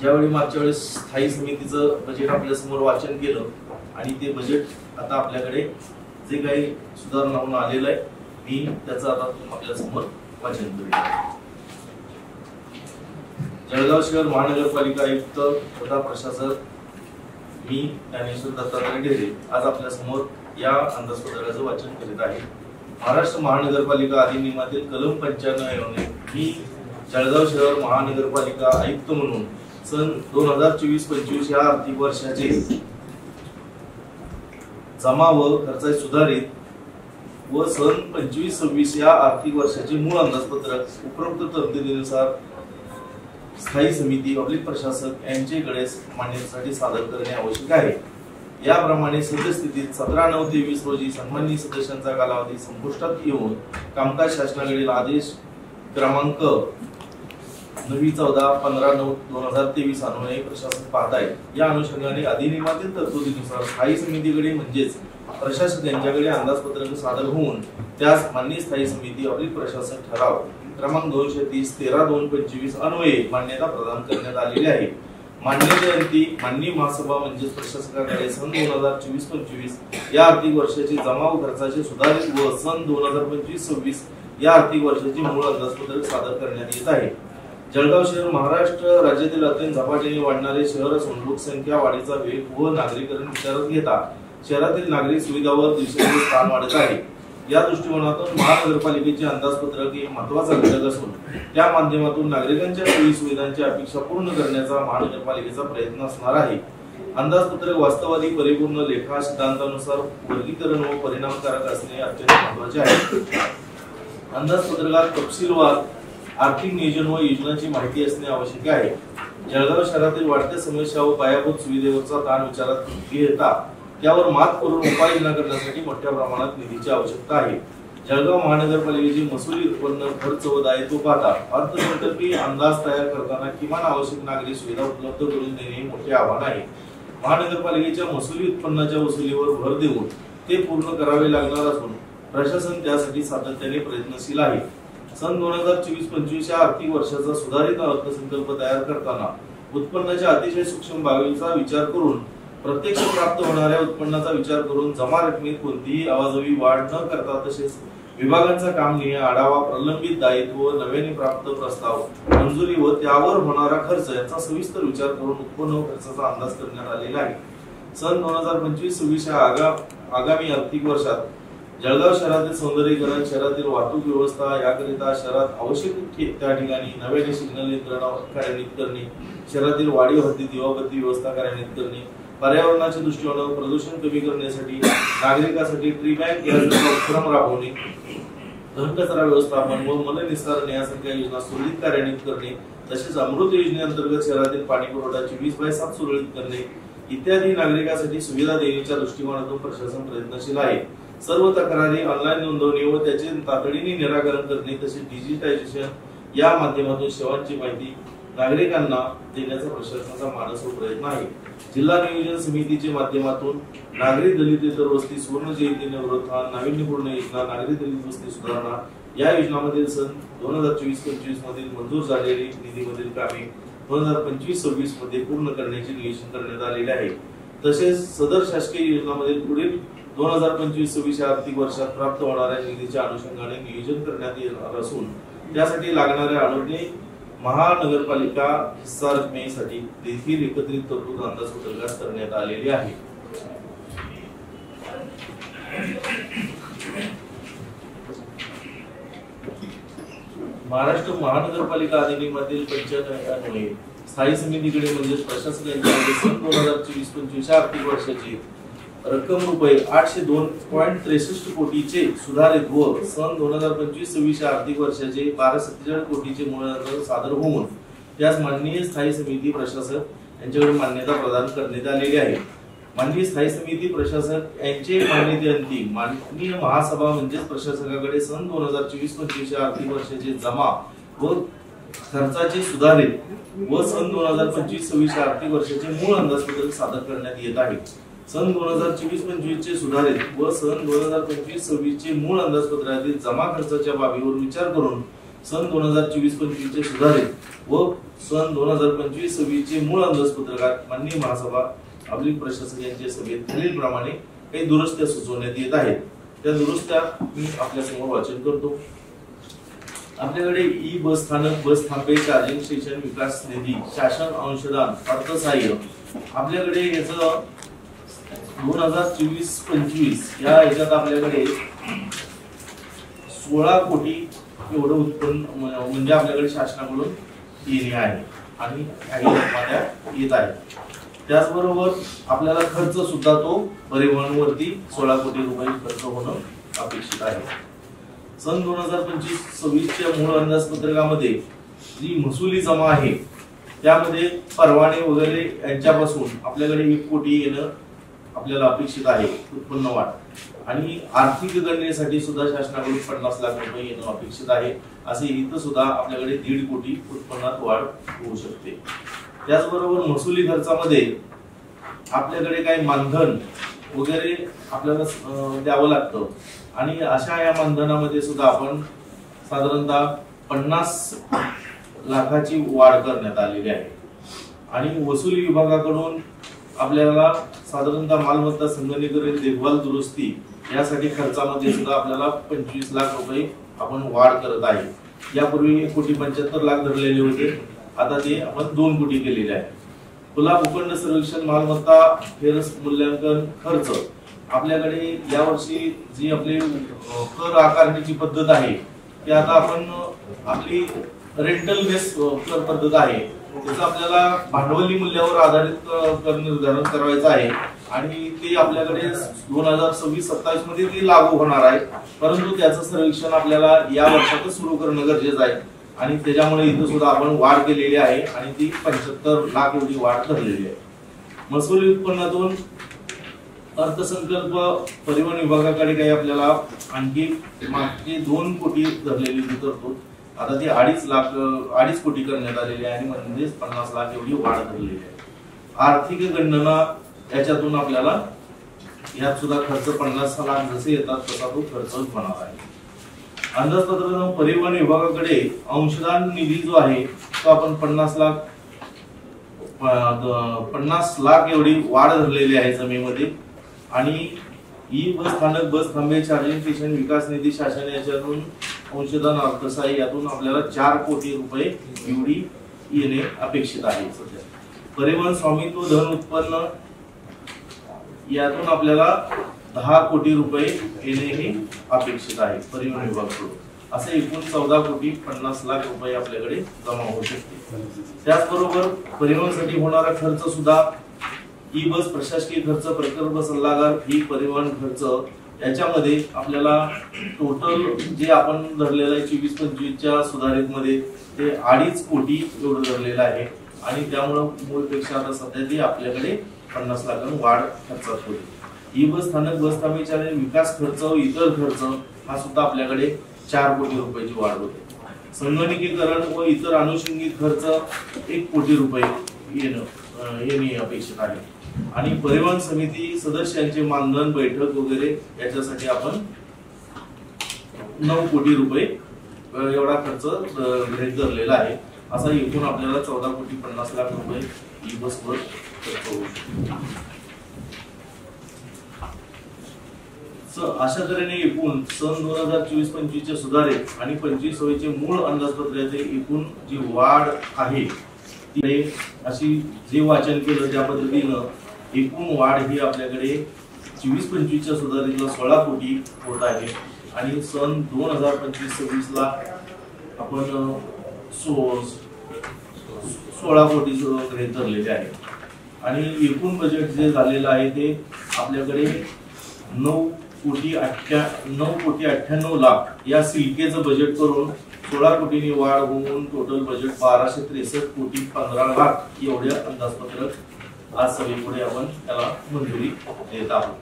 ज्यावेळी मागच्या वेळेस स्थायी समितीचं बजेट आपल्या समोर वाचन केलं आणि ते बजेट आता आपल्याकडे जे काही सुधारणा होऊन आलेलं आहे मी त्याचं आता आपल्या समोर वाचन करेन। जळगाव शहर महानगरपालिका आयुक्त तथा प्रशासक मी ज्ञानेश्वर दत्तात्रय ढेरे आज आपल्या समोर या अंदाजपत्रकाचं वाचन करीत आहे। महाराष्ट्र महानगरपालिका अधिनियमातील कलम 95 मी जळगाव शहर महानगरपालिका आयुक्त म्हणून सन 2024-25 या आर्थिक वर्षाचे जमा व खर्चाचे सुधारित व सन 25-26 या आर्थिक वर्षाचे मूळ अंदाजपत्रक उपरोक्त तरतुदीनुसार स्थायी समिती पब्लिक प्रशासक यांच्याकडे मान्यतेसाठी सादर करणे आवश्यक आहे। याप्रमाणे सद्यस्थितीत 17/9/23 रोजी सन्माननीय सदस्यांचा कालावधी संपुष्टात येऊन कामकाज शासनाकडील आदेश क्रमांक 9/14-15/9/2023 अन्वये प्रशासन पाहत आहे। या अनुषंगाने अधिनियमातील तरतुदीनुसार स्थायी समितीकडे म्हणजेच प्रशासक यांच्याकडे अंदाजपत्रक सादर होऊन त्यास माननीय स्थायी समिती पब्लिक प्रशासक ठराव क्रमांक 230/13/2025 अन्वये मान्यता प्रदान करण्यात आलेली आहे। मान्यतेअंती माननीय महासभा म्हणजे प्रशासकाकडे सन 2024-25 या आर्थिक वर्षाची जमा व खर्चाचे सुधारित व सन 2025-26 या आर्थिक वर्षाची मूळ अंदाजपत्रक सादर करण्यात येत आहे। जळगाव शहर महाराष्ट्र राज्यातील अत्यंत झपाट्याने वाढणारे शहर असून लोकसंख्या वाढीचा वेग व नागरीकरण विचारात घेता शहरातील नागरिक सुविधांवर दिवसेंदिवस ताण वाढत आहे। या दृष्टिकोनातून महानगरपालिकेचे अंदाजपत्रक एक महत्त्वाचा घटक असून त्या माध्यमातून नागरिकांच्या सोयी सुविधांची अपेक्षा पूर्ण करण्याचा महानगरपालिकेचा प्रयत्न असणार आहे। अंदाजपत्रक वास्तववादी परिपूर्ण लेखा सिद्धांतानुसार वर्गीकरण व परिणामकारक असणे अत्यंत महत्त्वाचे आहे। अंदाजपत्रकात तपशीलवार आर्थिक नियोजन व योजनांची माहिती असणे आवश्यक आहे। जळगाव शहरातील वाढत्या समस्या व पायाभूत सुविधेवरचा ताण विचारात घेता त्यावर मात करून उपाययोजना करण्यासाठी मोठ्या प्रमाणात निधीची आवश्यकता आहे। जळगाव महानगरपालिकेचे महसुली उत्पन्न खर्च व दायित्व पाहता अर्थसंकल्पीय अंदाज तयार करताना किमान आवश्यक नागरी सुविधा उपलब्ध करून देणे हे मोठे आव्हान आहे। महानगरपालिकेच्या महसुली उत्पन्नाच्या वसुलीवर भर देऊन ते पूर्ण करावे लागणार असून प्रशासन त्यासाठी सातत्याने प्रयत्नशील आहे। सन 2024-25 या आर्थिक वर्षाचा सुधारित अर्थसंकल्प तयार करताना उत्पन्नाच्या अतिशय सूक्ष्म बाबींचा विचार करून प्रत्यक्ष प्राप्त होणाऱ्या उत्पन्नाचा विचार करून जमा रकमेत कोणतीही अवाजवी वाढ न करता तसेच विभागांचा कामनिहाय आढावा प्रलंबित दायित्व व नव्याने प्राप्त प्रस्ताव मंजुरी व त्यावर होणारा खर्च याचा सविस्तर विचार करून उत्पन्न व खर्चाचा अंदाज करण्यात आलेला आहे। सन 2025-26 या आगामी आर्थिक वर्षात जळगाव शहरातील सौंदर्यीकरण शहरातील वाहतूक व्यवस्था याकरिता शहरात आवश्यक त्या ठिकाणी नव्याने सिग्नल यंत्रणा कार्यान्वित करणे शहरातील वाढीव हद्दीत दिवाबत्ती व्यवस्था कार्यान्वित करणे पर्यावरणाच्या दृष्टीने प्रदूषण कमी करण्यासाठी नागरिकांसाठी ट्री बँक यासारखा उपक्रम राबवणे घनकचरा व्यवस्थापन व मलनिस्सारण यासारख्या योजना सुरळीत कार्यान्वित करणे तसेच अमृत योजनेअंतर्गत शहरातील पाणी पुरवठा 24/7 सुरळीत करणे इत्यादी नागरिकांसाठी सुविधा देण्याच्या दृष्टिकोनातून प्रशासन प्रयत्नशील आहे। सर्व तक्रारी ऑनलाईन नोंदवणे व त्याचे तातडीने निराकरण करणे तसेच डिजिटायझेशन या माध्यमातून सेवांची माहिती नागरिकांना देण्याचा प्रशासनाचा मानस व प्रयत्न आहे। जिल्हा नियोजन समितीच्या माध्यमातून नागरी दलितेतर वस्ती सुवर्ण जयंती नवरोत्थान नाविन्यपूर्ण योजना नागरी दलित वस्ती सुधारणा या योजनांमधील सन 2024-25 मधील मंजूर झालेली निधीमधील कामे 2025-26 मध्ये पूर्ण करण्याचे नियोजन करण्यात आलेले आहे। तसेच सदर शासकीय योजनांमधील पुढील 2025-26 या आर्थिक वर्षात प्राप्त होणाऱ्या निधीच्या अनुषंगाने नियोजन करण्यात येणार असून त्यासाठी लागणाऱ्या अनुदाने महानगरपालिका हिस्सा रकमेसाठी देखील एकत्रित तरतूद अंदाजपत्रकात करण्यात आलेली आहे। महाराष्ट्र महानगरपालिका अधिनियमातील 95 अन्वये स्थायी समितीकडे म्हणजे प्रशासन यांच्याकडे सन 2024-25 आर्थिक वर्षाची रक्कम रुपये 802.63 कोटीचे सुधारित व सन 2025-26 आर्थिक वर्षाचे 1247 कोटीचे मूळ अंदाज सादर होऊन त्यास माननीय स्थायी समिती प्रशासक यांच्याकडे मान्यता प्रदान करण्यात आलेली आहे। माननीय स्थायी समिती प्रशासक यांचे मान्यतेअंती माननीय महासभा म्हणजे प्रशासकाकडे सन 2024-25 आर्थिक वर्षाचे जमा व खर्चाचे सुधारित व सन 2025-26 आर्थिक वर्षाचे मूळ अंदाजपत्रक सादर करण्यात येत आहे। सन 2024-25 चे सुधारित व सन 2025-26 चे मूळ अंदाजपत्रातील जमा खर्चाच्या बाबीवर विचार करून सन 2024-25 चे सुधारित व सन 2025-26 चे मूळ अंदाजपत्रकात माननीय महासभा अभिलेख प्रशासक यांच्या सभेत खालीलप्रमाणे काही दुरुस्त्या सुचवण्यात येत आहेत। त्या दुरुस्त्या मी आपल्या समोर वाचन करतो। आपल्याकडे ई बस स्थानक, बस थांबे, चार्जिंग स्टेशन विकास निधी, शासन अंशदान, अर्थसहाय्य आपल्याकडे याचं 2024-25 या याच्यात आपल्याकडे 16 कोटी एवढं उत्पन्न म्हणजे आपल्याकडे शासनाकडून येणे आहे आणि काही रकमा येत आहे। त्याचबरोबर आपल्याला खर्च सुद्धा तो परिवहनवरती 16 कोटी रुपये खर्च होणं अपेक्षित आहे। सन 2025-26 च्या मूळ अंदाजपत्रकामध्ये जी महसुली जमा आहे त्यामध्ये परवाने वगैरे यांच्यापासून आपल्याकडे 1 कोटी येणं आपल्याला अपेक्षित आहे उत्पन्न वाढ, आणि आर्थिक गणनेसाठी सुद्धा शासनाकडून 50 लाख रुपये येणं अपेक्षित आहे। असे इथं सुद्धा आपल्याकडे 1.5 कोटी उत्पन्नात वाढ होऊ शकते। त्याचबरोबर महसुली खर्चामध्ये आपल्याकडे काही मानधन वगैरे आपल्याला द्यावं लागतं आणि अशा या मानधनामध्ये सुद्धा आपण साधारणतः 50 लाखाची वाढ करण्यात आलेली आहे। आणि वसुली विभागाकडून आपल्याला साधारणतः मालमत्ता संगणकीकरण, देखभाल, दुरुस्ती यासाठी खर्चामध्ये सुद्धा आपल्याला 25 लाख रुपये आपण वाढ करत आहे। यापूर्वी 1,75,00,000 धरलेले होते, आता ते आपण 2 कोटी केलेले आहे। खुला भूखंड सर्वेक्षण, मालमत्ता फेरस मूल्यांकन खर्च आपल्याकडे यावर्षी जी आपली कर आकारणीची पद्धत आहे ती आता आपण आपली रेंटल बेस कर पद्धत आहे त्याचं आपल्याला भांडवली मूल्यावर आधारित कर निर्धारण करायचं आहे आणि ते आपल्याकडे 2026-27 मध्ये ते लागू होणार आहे, परंतु त्याचं सर्वेक्षण आपल्याला या वर्षातच सुरू करणं गरजेचं आहे आणि त्याच्यामुळे इथं सुद्धा आपण वाढ केलेली आहे आणि ती 75 लाख एवढी वाढ धरलेली आहे। महसुली उत्पन्नातून अर्थसंकल्प परिवहन विभागाकडे काही आपल्याला आणखी मागचे 2 कोटी धरलेली तरतूद आता ती 2.5 कोटी करण्यात आलेली आहे आणि म्हणजे 50 लाख एवढी वाढ धरलेली आहे। आर्थिक गणना याच्यातून आपल्याला यात सुद्धा खर्च 50 लाख जसे येतात तसा तो खर्च होणार आहे। अंदाजपत्रकातून परिवहन विभागाकडे अंशदान निधी जो आहे तो आपण 50 लाख एवढी वाढ धरलेली आहे जमीमध्ये। आणि ई बस स्थानक, बस थांबे, चार्जिंग स्टेशन विकास निधी, शासन याच्यातून अंशदान, अर्थसहाय्य यातून आपल्याला 4 कोटी रुपये एवढी येणे अपेक्षित आहे। सध्या परिवहन स्वामित्व धन उत्पन्न यातून आपल्याला 10 कोटी रुपये येणे हे अपेक्षित आहे परिवहन विभागाकडून। असे एकूण 14 कोटी 50 लाख रुपये आपल्याकडे जमा होऊ शकते। त्याचबरोबर परिवहनासाठी होणारा खर्च सुद्धा ई बस, प्रशासकीय खर्च, प्रकल्प सल्लागार, ही परिवहन खर्च याच्यामध्ये आपल्याला टोटल जे आपण धरलेलं आहे 24-25 च्या सुधारित मध्ये ते 2.5 कोटी एवढं धरलेलं आहे आणि त्यामुळे मूळपेक्षा आता सध्या ते आपल्याकडे 50 लाखांनी वाढ खर्चात होते। ई बस स्थानक, बस थांबेच्या विकास खर्च, इतर खर्च हा सुद्धा आपल्याकडे 4 कोटी रुपयाची वाढ होते। संगणकीकरण व इतर अनुषंगिक खर्च 1 कोटी रुपये येणे अपेक्षित आहे आणि परिवहन समिती सदस्यांचे मानधन, बैठक वगैरे याच्यासाठी आपण 9 कोटी रुपये एवढा खर्च गृहीत धरलेला आहे। असा एकूण आपल्याला 14 कोटी 50 लाख रुपये ई बसवर खर्च होऊ शकतो। अशा तऱ्हेने एकूण सन 2024-25 चे सुधारित आणि 25-26 चे मूळ अंदाजपत्राचे एकूण जी वाढ आहे ती अशी जे वाचन केलं त्या पद्धतीनं एकूण वाढ ही आपल्याकडे 24-25 च्या सुधारितला 16 कोटी होत आहे आणि सन 2025-26 ला आपण 16 कोटी गृहीत धरलेले आहे आणि एकूण बजेट जे झालेलं आहे ते आपल्याकडे 9 कोटी 98 लाख या सिल्केचं बजेट करून 16 कोटींनी वाढ होऊन टोटल बजेट 1263 कोटी 15 लाख एवढ्या अंदाजपत्रक आज सगळीकडे आपण त्याला मंजुरी देत आहोत।